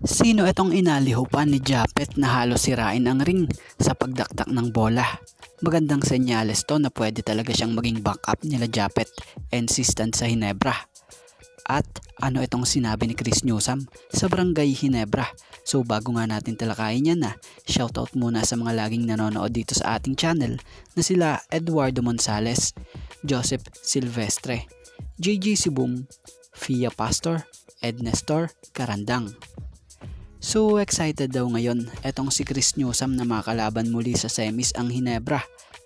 Sino itong inalihupan ni Japet na halos sirain ang ring sa pagdaktak ng bola? Magandang senyales to na pwede talaga siyang maging backup nila Japet and Sistan sa Hinebra. At ano itong sinabi ni Chris Newsom sa Barangay Hinebra? So bago nga natin talakayin yan shoutout muna sa mga laging nanonood dito sa ating channel na sila Eduardo Monsales, Joseph Silvestre, JJ Sibum, Fia Pastor, Ed Nestor Karandang. So excited daw ngayon etong si Chris Newsom na makalaban muli sa semis ang Hinebra.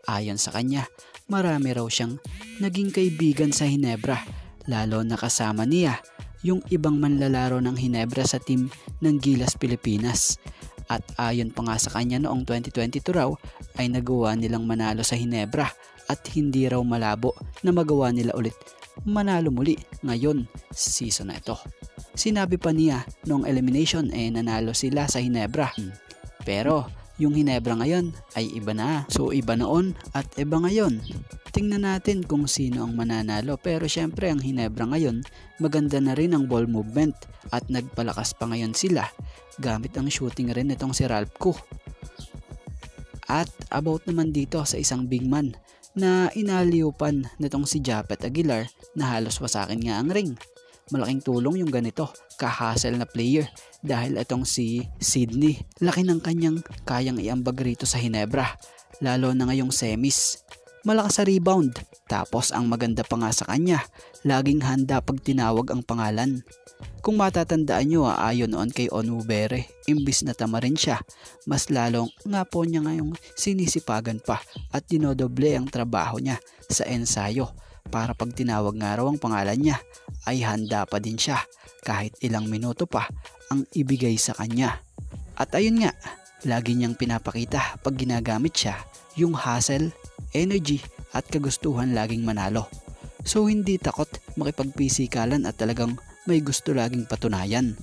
Ayon sa kanya, marami raw siyang naging kaibigan sa Hinebra, lalo na kasama niya yung ibang manlalaro ng Hinebra sa team ng Gilas Pilipinas. At ayon pa nga sa kanya noong 2022 raw ay nagawa nilang manalo sa Hinebra at hindi raw malabo na magawa nila ulit manalo muli ngayon sa season na ito. Sinabi pa niya noong elimination nanalo sila sa Hinebra. Pero yung Hinebra ngayon ay iba na. So iba noon at iba ngayon. Tingnan natin kung sino ang mananalo. Pero syempre ang Hinebra ngayon maganda na rin ang ball movement at nagpalakas pa ngayon sila gamit ang shooting rin itong si Ralph Koo. At about naman dito sa isang big man na inaliupan nitong si Japet Aguilar na halos wasakin nga ang ring. Malaking tulong yung ganito ka-hustle na player dahil itong si Sydney laki ng kanyang kayang iambag rito sa Hinebra lalo na ngayong semis. Malakas sa rebound, tapos ang maganda pa nga sa kanya, laging handa pag tinawag ang pangalan. Kung matatandaan nyo ayon noon kay Onubere, imbis na tama rin siya, mas lalong nga po niya ngayong sinisipagan pa at dinodoble ang trabaho niya sa ensayo para pag tinawag nga raw ang pangalan niya ay handa pa din siya kahit ilang minuto pa ang ibigay sa kanya. At ayun nga, lagi niyang pinapakita pag ginagamit siya yung hustle, energy at kagustuhan laging manalo. So hindi takot makipagpisikalan at talagang may gusto laging patunayan.